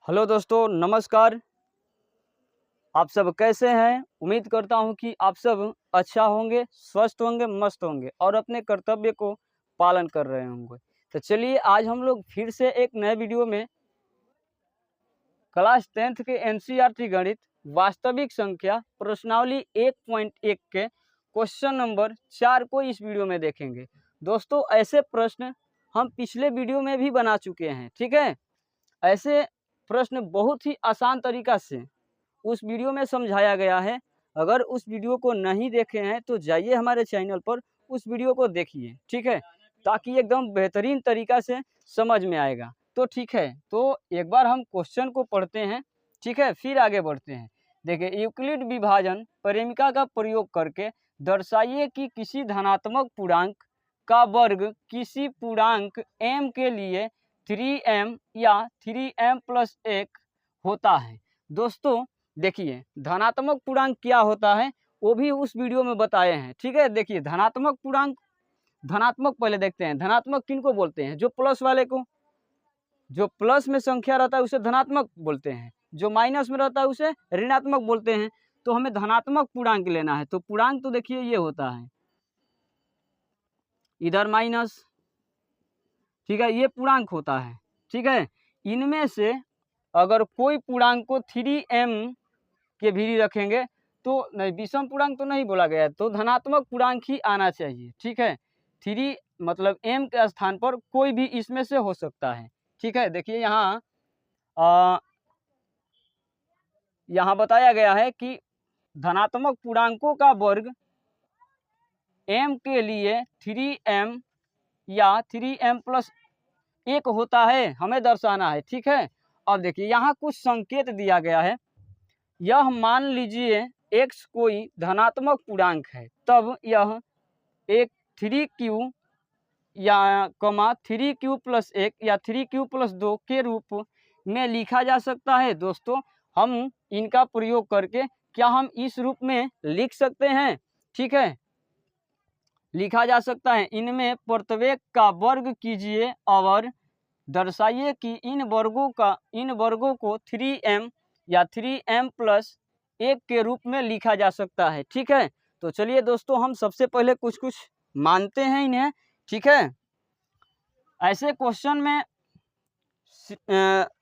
Hello दोस्तों, नमस्कार। आप सब कैसे हैं? उम्मीद करता हूं कि आप सब अच्छा होंगे, स्वस्थ होंगे, मस्त होंगे और अपने कर्तव्य को पालन कर रहे होंगे। तो चलिए आज हम लोग फिर से एक नए वीडियो में क्लास 10th के एनसीईआरटी गणित वास्तविक संख्या प्रश्नावली 1.1 के क्वेश्चन नंबर 4 को इस वीडियो में देखेंगे। दोस्तों, ऐसे प्रश्न हम पिछले वीडियो में भी बना चुके हैं, ठीक है। ऐसे प्रश्न बहुत ही आसान तरीका से उस वीडियो में समझाया गया है। अगर उस वीडियो को नहीं देखे हैं तो जाइए हमारे चैनल पर उस वीडियो को देखिए, ठीक है, ताकि एकदम बेहतरीन तरीका से समझ में आएगा। तो ठीक है, तो एक बार हम क्वेश्चन को पढ़ते हैं, ठीक है, फिर आगे बढ़ते हैं। देखिए, यूक्लिड विभाजन परिमिका का प्रयोग करके दर्शाइए कि किसी धनात्मक पूर्णांक का वर्ग किसी पूर्णांक m के लिए 3m या 3m + 1 होता है। दोस्तों देखिए, धनात्मक पूर्णांक क्या होता है वो भी उस वीडियो में बताए हैं, ठीक है। देखिए, धनात्मक पूर्णांक, धनात्मक पहले देखते हैं। धनात्मक किनको बोलते हैं? जो प्लस वाले को, जो प्लस में संख्या रहता है उसे धनात्मक बोलते हैं, जो माइनस में रहता है उसे ऋणात्मक बोलते हैं। तो हमें धनात्मक पूर्णांक लेना है। तो पूर्णांक तो देखिए ये होता है, इधर माइनस, ठीक है, ये पूर्णांक होता है, ठीक है। इनमें से अगर कोई पूर्णांक को 3m के भीरी रखेंगे तो नहीं, विषम पूर्णांक तो नहीं बोला गया है, तो धनात्मक पूर्णांक ही आना चाहिए, ठीक है। 3 मतलब m के स्थान पर कोई भी इसमें से हो सकता है, ठीक है। देखिए यहाँ बताया गया है कि धनात्मक पूर्णांकों का वर्ग m के लिए 3m या 3m + 1 होता है, हमें दर्शाना है, ठीक है। अब देखिए यहाँ कुछ संकेत दिया गया है। यह मान लीजिए x कोई धनात्मक पूर्णांक है, तब यह एक 3q या 3q + 1 या 3q + 2 के रूप में लिखा जा सकता है। दोस्तों, हम इनका प्रयोग करके क्या हम इस रूप में लिख सकते हैं? ठीक है, लिखा जा सकता है। इनमें प्रत्येक का वर्ग कीजिए और दर्शाइए कि इन वर्गों को 3m या 3m + 1 के रूप में लिखा जा सकता है, ठीक है। तो चलिए दोस्तों, हम सबसे पहले कुछ मानते हैं इन्हें, ठीक है। ऐसे क्वेश्चन में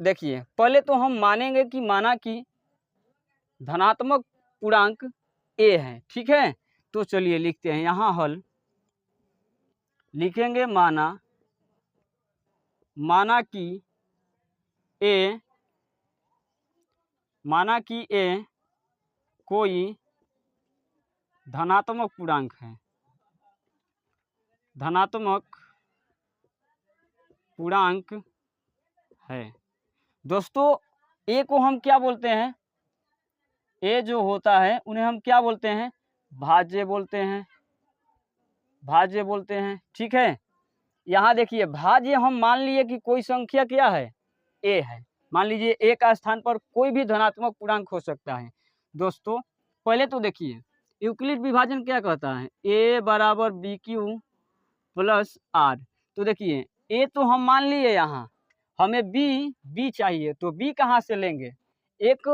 देखिए, पहले तो हम मानेंगे कि माना कि धनात्मक पूर्णांक a है, ठीक है। तो चलिए लिखते हैं, यहाँ हल लिखेंगे। माना कि a कोई धनात्मक पूर्णांक है, धनात्मक पूर्णांक है। दोस्तों, a को हम क्या बोलते हैं? a जो होता है उन्हें हम क्या बोलते हैं? भाज्य बोलते हैं, ठीक है। यहाँ देखिए, भाज्य हम मान लिए कि कोई संख्या क्या है? a है। मान लीजिए a का स्थान पर कोई भी धनात्मक पूर्णांक हो सकता है। दोस्तों, पहले तो देखिए, यूक्लिड विभाजन क्या कहता है? a = bq + r। तो देखिए, a तो हम मान लिए, यहाँ हमें b चाहिए, तो b कहाँ से लेंगे? एक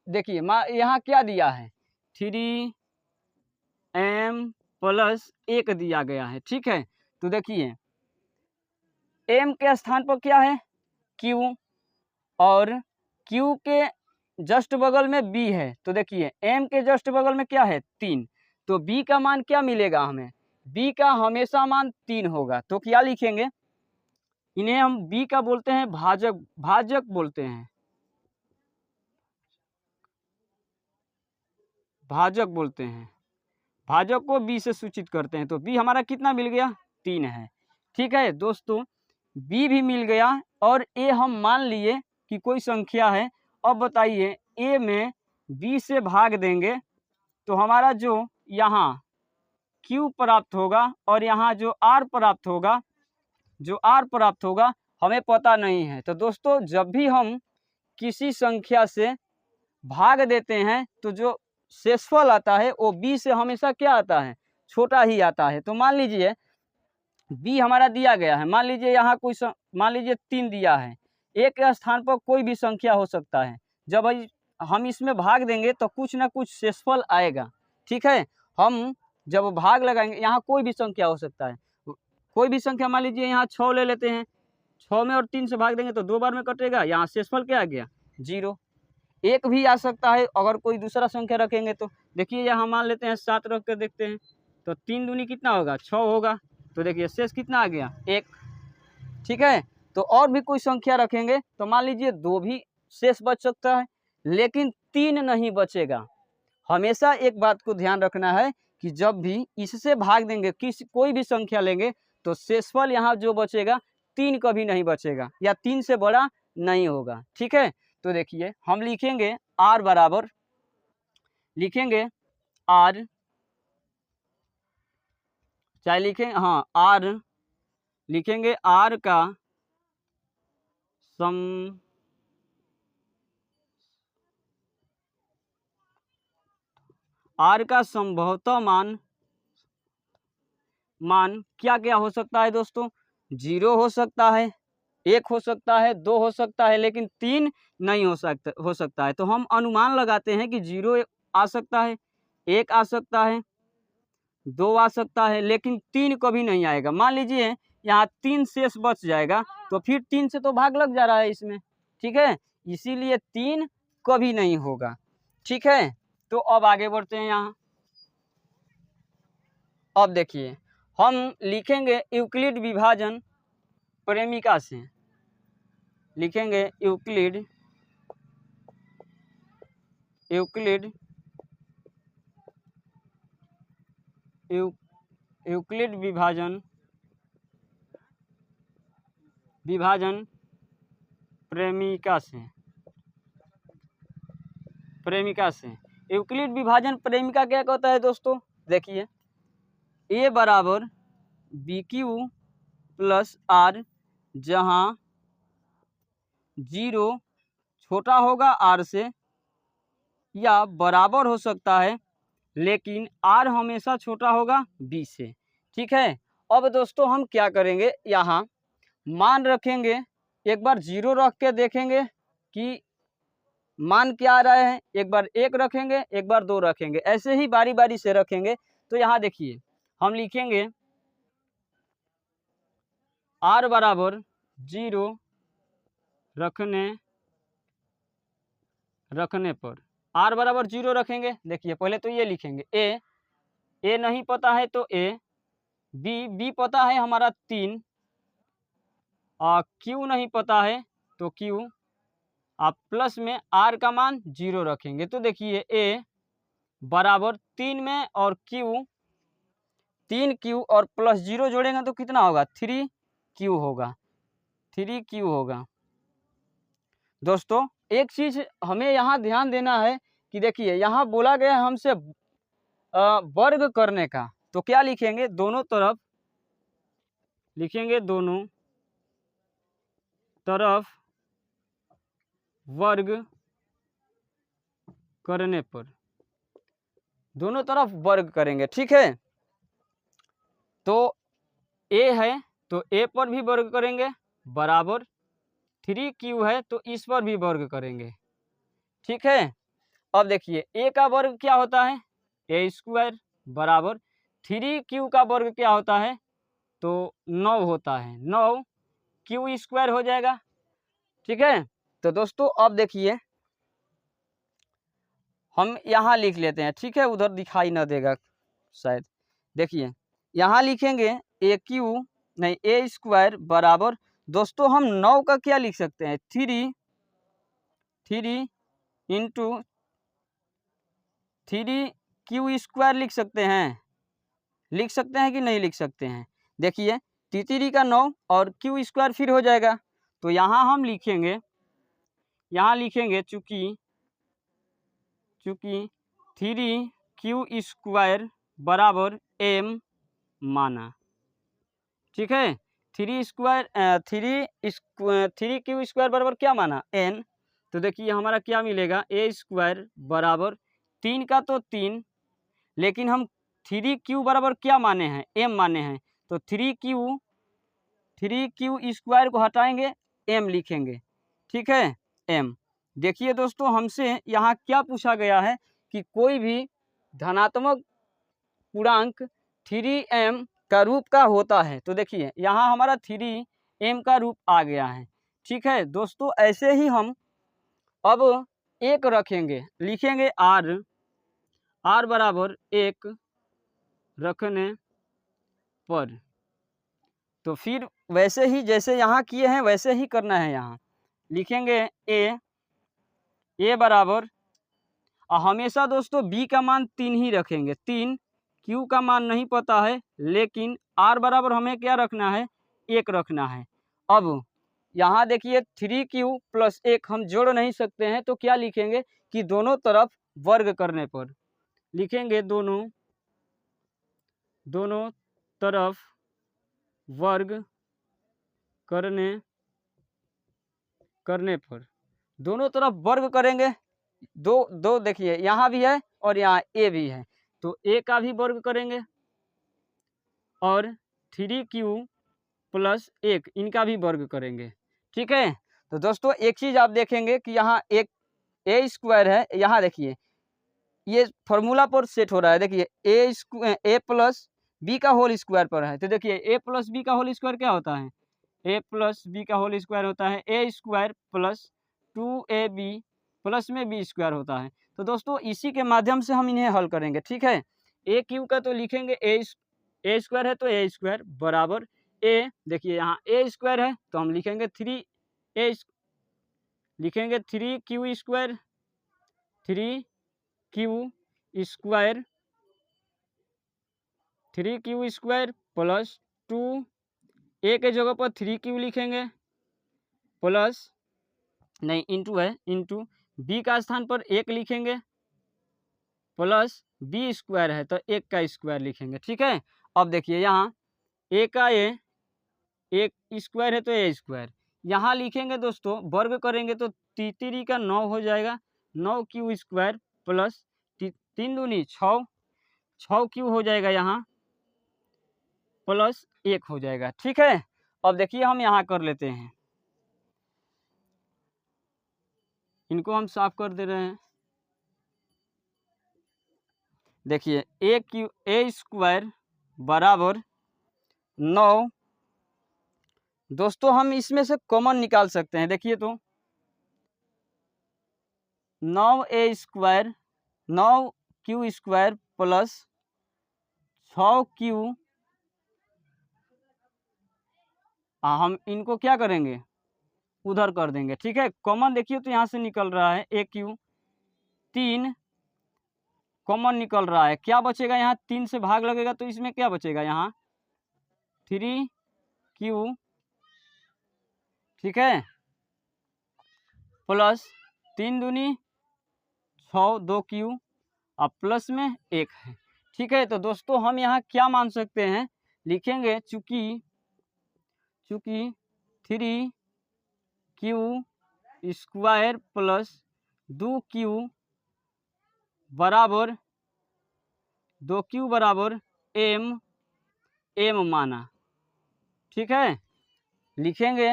देखिए, यहाँ क्या दिया है? 3m + 1 दिया गया है, ठीक है। तो देखिए, m के स्थान पर क्या है? q, और q के जस्ट बगल में b है। तो देखिए, m के जस्ट बगल में क्या है? 3। तो b का मान क्या मिलेगा हमें? b का हमेशा मान 3 होगा। तो क्या लिखेंगे? इन्हें हम b का बोलते हैं भाजक बोलते हैं, भाजक बोलते हैं। भाजक को b से सूचित करते हैं। तो b हमारा कितना मिल गया? 3 है, ठीक है। दोस्तों, b भी मिल गया और a हम मान लिए कि कोई संख्या है। अब बताइए, a में b से भाग देंगे तो हमारा जो यहाँ q प्राप्त होगा और यहाँ जो r प्राप्त होगा हमें पता नहीं है। तो दोस्तों, जब भी हम किसी संख्या से भाग देते हैं तो जो शेषफल आता है वो b से हमेशा क्या आता है? छोटा ही आता है। तो मान लीजिए b हमारा दिया गया है, मान लीजिए यहाँ मान लीजिए 3 दिया है, एक के स्थान पर कोई भी संख्या हो सकता है। जब हम इसमें भाग देंगे तो कुछ ना कुछ शेषफल आएगा। ठीक है, हम जब भाग लगाएंगे, यहाँ कोई भी संख्या हो सकता है, कोई भी संख्या, मान लीजिए यहाँ 6 ले लेते हैं, 6 में और 3 से भाग देंगे तो 2 बार में कटेगा, यहाँ शेषफल क्या आ गया 0। एक भी आ सकता है अगर कोई दूसरा संख्या रखेंगे तो। देखिए यहाँ मान लेते हैं 7 रख कर देखते हैं, तो 3 दूनी कितना होगा 6 होगा, तो देखिए शेष कितना आ गया 1। ठीक है, तो और भी कोई संख्या रखेंगे तो मान लीजिए 2 भी शेष बच सकता है, लेकिन 3 नहीं बचेगा। हमेशा एक बात को ध्यान रखना है कि जब भी इससे भाग देंगे, कोई भी संख्या लेंगे, तो शेषफल यहाँ जो बचेगा 3 कभी नहीं बचेगा या 3 से बड़ा नहीं होगा। ठीक है, तो देखिए हम लिखेंगे r बराबर, लिखेंगे r, चाहे लिखें, हाँ r लिखेंगे, r का सम r का संभवतः मान क्या क्या हो सकता है दोस्तों, 0 हो सकता है, 1 हो सकता है, 2 हो सकता है, लेकिन 3 नहीं हो सकता है। तो हम अनुमान लगाते हैं कि 0 आ सकता है, 1 आ सकता है, 2 आ सकता है, लेकिन 3 कभी नहीं आएगा। मान लीजिए यहाँ 3 शेष बच जाएगा, तो फिर 3 से तो भाग लग जा रहा है इसमें। ठीक है, इसीलिए 3 कभी नहीं होगा। ठीक है, तो अब आगे बढ़ते हैं यहाँ। अब देखिए हम लिखेंगे यूक्लिड विभाजन प्रेमिका से, लिखेंगे यूक्लिड विभाजन प्रेमिका से यूक्लिड विभाजन प्रेमिका क्या कहता है दोस्तों, देखिए a बराबर BQ प्लस R, जहाँ 0 छोटा होगा r से या बराबर हो सकता है, लेकिन r हमेशा छोटा होगा b से। ठीक है, अब दोस्तों हम क्या करेंगे, यहाँ मान रखेंगे, एक बार 0 रख के देखेंगे कि मान क्या आ रहा है, एक बार 1 रखेंगे, एक बार 2 रखेंगे, ऐसे ही बारी बारी से रखेंगे। तो यहाँ देखिए हम लिखेंगे r बराबर 0 रखने पर, r बराबर 0 रखेंगे। देखिए पहले तो ये लिखेंगे a नहीं पता है तो a, b पता है हमारा 3, q नहीं पता है तो q, आप प्लस में r का मान 0 रखेंगे। तो देखिए a बराबर 3 में और q, 3q और प्लस 0 जोड़ेंगे तो कितना होगा 3q होगा, 3q होगा। दोस्तों एक चीज हमें यहाँ ध्यान देना है कि देखिए यहाँ बोला गया है हमसे वर्ग करने का, तो क्या लिखेंगे, दोनों तरफ लिखेंगे, दोनों तरफ वर्ग करने पर, दोनों तरफ वर्ग करेंगे। ठीक है, तो a है तो a पर भी वर्ग करेंगे, बराबर 3q है तो इस पर भी वर्ग करेंगे। ठीक है, अब देखिए a का वर्ग क्या होता है a स्क्वायर, बराबर 3q का वर्ग क्या होता है तो 9 होता है, 9q स्क्वायर हो जाएगा। ठीक है, तो दोस्तों अब देखिए हम यहाँ लिख लेते हैं। ठीक है, उधर दिखाई ना देगा शायद, देखिए यहाँ लिखेंगे a स्क्वायर बराबर, दोस्तों हम 9 का क्या लिख सकते हैं 3 इंटू 3q स्क्वायर लिख सकते हैं कि नहीं लिख सकते हैं। देखिए 3 का 9 और q स्क्वायर फिर हो जाएगा, तो यहाँ हम लिखेंगे, चूंकि 3q स्क्वायर बराबर m माना। ठीक है, 3q स्क्वायर बराबर क्या माना n, तो देखिए हमारा क्या मिलेगा a स्क्वायर बराबर 3 का तो 3, लेकिन हम 3q बराबर क्या माने हैं m माने हैं, तो 3q स्क्वायर को हटाएंगे m लिखेंगे, ठीक है m। देखिए दोस्तों हमसे यहाँ क्या पूछा गया है कि कोई भी धनात्मक पूर्णांक 3m का रूप का होता है। तो देखिए यहाँ हमारा 3m का रूप आ गया है। ठीक है दोस्तों, ऐसे ही हम अब एक रखेंगे, लिखेंगे r बराबर 1 रखने पर। तो फिर वैसे ही जैसे यहाँ किए हैं वैसे ही करना है। यहाँ लिखेंगे a बराबर, हमेशा दोस्तों b का मान 3 ही रखेंगे, 3। q का मान नहीं पता है, लेकिन r बराबर हमें क्या रखना है, 1 रखना है। अब यहाँ देखिए 3q प्लस 1 हम जोड़ नहीं सकते हैं, तो क्या लिखेंगे कि दोनों तरफ वर्ग करने पर लिखेंगे दोनों तरफ वर्ग करने पर। दोनों तरफ वर्ग करेंगे, दो देखिए यहाँ भी है और यहाँ a भी है, तो a का भी वर्ग करेंगे और 3q प्लस 1 इनका भी वर्ग करेंगे। ठीक है, तो दोस्तों एक चीज़ आप देखेंगे कि यहाँ एक a स्क्वायर है, यहाँ देखिए ये फॉर्मूला पर सेट हो रहा है। देखिए a प्लस बी का होल स्क्वायर पर है, तो देखिए a प्लस बी का होल स्क्वायर क्या होता है, a प्लस बी का होल स्क्वायर होता है a square plus 2ab plus में b स्क्वायर होता है। तो दोस्तों इसी के माध्यम से हम इन्हें हल करेंगे। ठीक है, a क्यू का तो लिखेंगे a स्क्वायर है तो a स्क्वायर बराबर a, देखिए यहाँ a स्क्वायर है तो हम लिखेंगे 3a, लिखेंगे 3q square, 3q square plus 2 a के जगह पर 3q लिखेंगे प्लस नहीं इंटू है, इंटू b का स्थान पर 1 लिखेंगे प्लस b स्क्वायर है तो 1 का स्क्वायर लिखेंगे। ठीक है, अब देखिए यहाँ a का एक स्क्वायर है तो a स्क्वायर, यहाँ लिखेंगे दोस्तों वर्ग करेंगे तो 3 का 9 हो जाएगा, 9q स्क्वायर प्लस 3 दूनी 6 6q हो जाएगा यहाँ प्लस 1 हो जाएगा। ठीक है, अब देखिए हम यहाँ कर लेते हैं, इनको हम साफ कर दे रहे हैं। देखिए a स्क्वायर बराबर 9, दोस्तों हम इसमें से कॉमन निकाल सकते हैं। देखिए तो 9a square 9q square plus 6q, हम इनको क्या करेंगे उधर कर देंगे। ठीक है, कॉमन देखिए तो यहाँ से निकल रहा है aq, 3 कॉमन निकल रहा है, क्या बचेगा यहाँ 3 से भाग लगेगा तो इसमें क्या बचेगा यहाँ 3q। ठीक है, प्लस 3 दूनी 6 2q और प्लस में 1 है। ठीक है, तो दोस्तों हम यहाँ क्या मान सकते हैं, लिखेंगे चूंकि 3q स्क्वायर प्लस 2q बराबर 2q बराबर m माना। ठीक है, लिखेंगे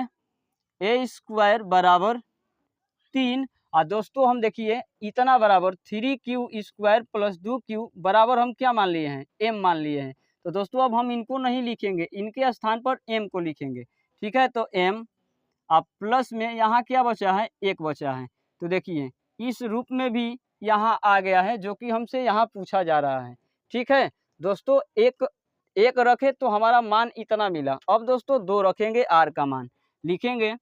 a स्क्वायर बराबर 3, और दोस्तों हम देखिए इतना बराबर 3q स्क्वायर प्लस 2q बराबर हम क्या मान लिए हैं, m मान लिए हैं। तो दोस्तों अब हम इनको नहीं लिखेंगे, इनके स्थान पर m को लिखेंगे। ठीक है, तो m अब प्लस में यहाँ क्या बचा है, 1 बचा है। तो देखिए इस रूप में भी यहाँ आ गया है जो कि हमसे यहाँ पूछा जा रहा है। ठीक है दोस्तों, एक रखे तो हमारा मान इतना मिला। अब दोस्तों 2 रखेंगे, r का मान लिखेंगे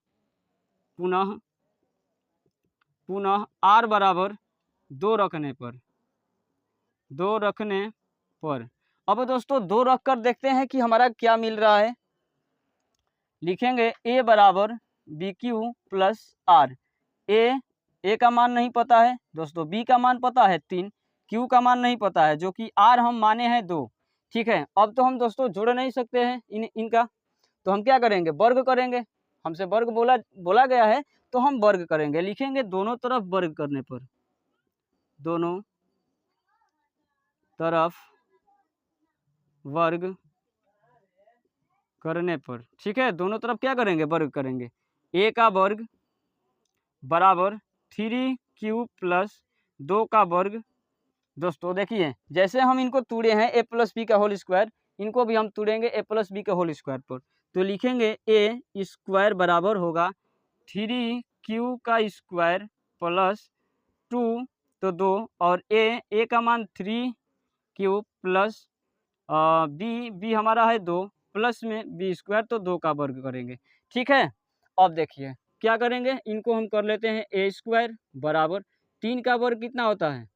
पुनः r बराबर 2 रखने पर। अब दोस्तों 2 रख कर देखते हैं कि हमारा क्या मिल रहा है। लिखेंगे a बराबर bq प्लस r, a का मान नहीं पता है दोस्तों, b का मान पता है 3, q का मान नहीं पता है जो कि r हम माने हैं 2। ठीक है, अब तो हम दोस्तों जोड़ नहीं सकते हैं इनका, तो हम क्या करेंगे वर्ग करेंगे, हमसे वर्ग बोला गया है तो हम वर्ग करेंगे। लिखेंगे दोनों तरफ वर्ग करने पर, दोनों तरफ वर्ग करने पर। ठीक है, दोनों तरफ क्या करेंगे वर्ग करेंगे, a का वर्ग बराबर 3q प्लस 2 का वर्ग। दोस्तों देखिए जैसे हम इनको तोड़े हैं a प्लस बी का होल स्क्वायर, इनको भी हम तोड़ेंगे a प्लस बी के होल स्क्वायर पर, तो लिखेंगे a स्क्वायर बराबर होगा 3q का स्क्वायर प्लस 2 तो 2 और a का मान 3q प्लस बी हमारा है 2 प्लस में बी स्क्वायर तो 2 का वर्ग करेंगे। ठीक है, अब देखिए क्या करेंगे, इनको हम कर लेते हैं a स्क्वायर बराबर 3 का वर्ग कितना होता है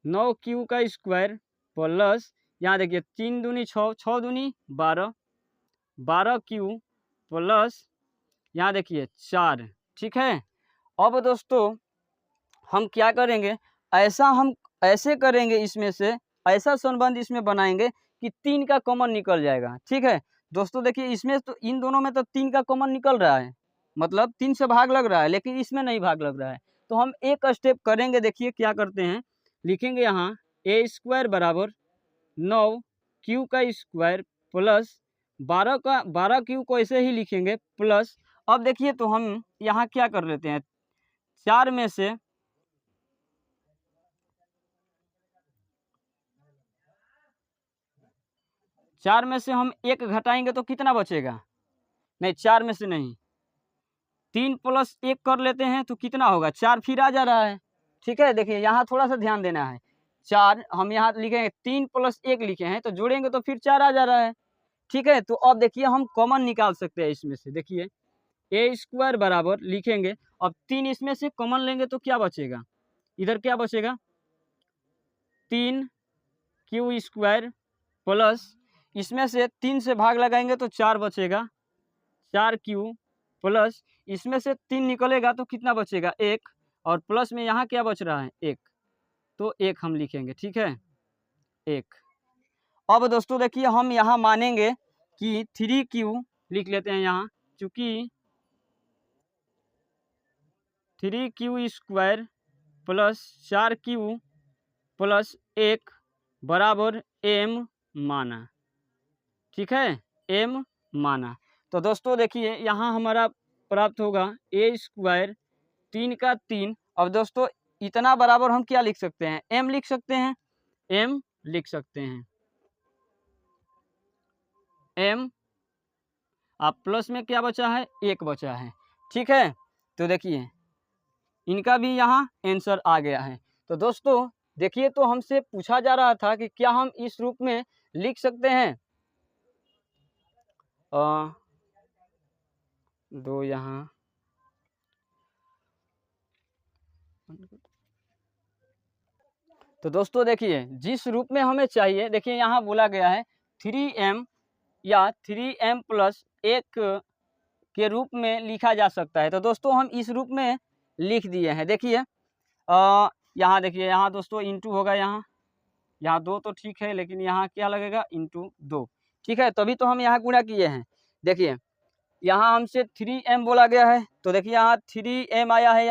9q का स्क्वायर प्लस यहाँ देखिए 3 दूनी 6, 6 दूनी 12, 12q प्लस यहाँ देखिए 4। ठीक है, अब दोस्तों हम क्या करेंगे, हम ऐसे करेंगे, इसमें से ऐसा संबंध इसमें बनाएंगे कि 3 का कॉमन निकल जाएगा। ठीक है दोस्तों, देखिए इसमें तो इन दोनों में तो 3 का कॉमन निकल रहा है, मतलब 3 से भाग लग रहा है, लेकिन इसमें नहीं भाग लग रहा है। तो हम एक स्टेप करेंगे, देखिए क्या करते हैं, लिखेंगे यहाँ a स्क्वायर बराबर 9q का स्क्वायर प्लस 12q को ऐसे ही लिखेंगे प्लस। अब देखिए तो हम यहाँ क्या कर लेते हैं, 4 में से हम 1 घटाएंगे तो कितना बचेगा, नहीं 4 में से नहीं, 3 प्लस 1 कर लेते हैं तो कितना होगा 4 फिर आ जा रहा है। ठीक है, देखिए यहाँ थोड़ा सा ध्यान देना है, 4 हम यहाँ लिखेंगे, 3 प्लस 1 लिखे हैं तो जोड़ेंगे तो फिर 4 आ जा रहा है। ठीक है, तो अब देखिए हम कॉमन निकाल सकते हैं इसमें से, देखिए a स्क्वायर बराबर लिखेंगे, अब 3 इसमें से कॉमन लेंगे तो क्या बचेगा, इधर क्या बचेगा 3q स्क्वायर प्लस इसमें से 3 से भाग लगाएंगे तो 4 बचेगा, 4q प्लस इसमें से 3 निकलेगा तो कितना बचेगा 1, और प्लस में यहाँ क्या बच रहा है 1, तो 1 हम लिखेंगे। ठीक है 1। अब दोस्तों देखिए हम यहाँ मानेंगे कि 3q लिख लेते हैं यहाँ, चूँकि 3q square plus 4q plus 1 बराबर m माना। ठीक है, m माना, तो दोस्तों देखिए यहाँ हमारा प्राप्त होगा a स्क्वायर 3 का 3। अब दोस्तों इतना बराबर हम क्या लिख सकते हैं, m लिख सकते हैं, m लिख सकते हैं, m। अब प्लस में क्या बचा है 1 बचा है। ठीक है, तो देखिए इनका भी यहाँ आंसर आ गया है। तो दोस्तों देखिए, तो हमसे पूछा जा रहा था कि क्या हम इस रूप में लिख सकते हैं, 2 यहाँ, तो दोस्तों देखिए जिस रूप में हमें चाहिए, देखिए यहाँ बोला गया है 3m या 3m प्लस 1 के रूप में लिखा जा सकता है। तो दोस्तों हम इस रूप में लिख दिए हैं। देखिए यहाँ देखिए, यहाँ दोस्तों इंटू होगा, यहाँ 2 तो ठीक है, लेकिन यहाँ क्या लगेगा इंटू 2। ठीक है, तभी तो हम यहाँ गुणा किए हैं। देखिए यहाँ हमसे 3m बोला गया है, तो देखिए यहाँ 3m आया है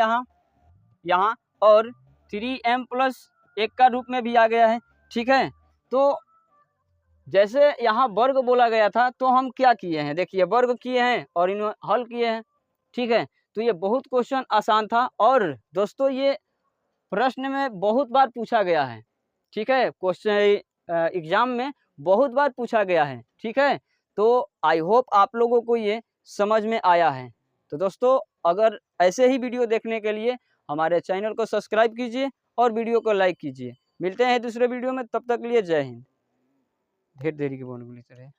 यहाँ और 3m प्लस 1 का रूप में भी आ गया है। ठीक है, तो जैसे यहाँ वर्ग बोला गया था तो हम क्या किए हैं, देखिए वर्ग किए हैं और इन्हें हल किए हैं। ठीक है, तो ये बहुत क्वेश्चन आसान था, और दोस्तों ये प्रश्न में बहुत बार पूछा गया है। ठीक है, क्वेश्चन एग्जाम में बहुत बार पूछा गया है। ठीक है, तो आई होप आप लोगों को ये समझ में आया है। तो दोस्तों अगर ऐसे ही वीडियो देखने के लिए हमारे चैनल को सब्सक्राइब कीजिए और वीडियो को लाइक कीजिए। मिलते हैं दूसरे वीडियो में, तब तक के लिए जय हिंद। ढेर देरी की बोल बोली तरह।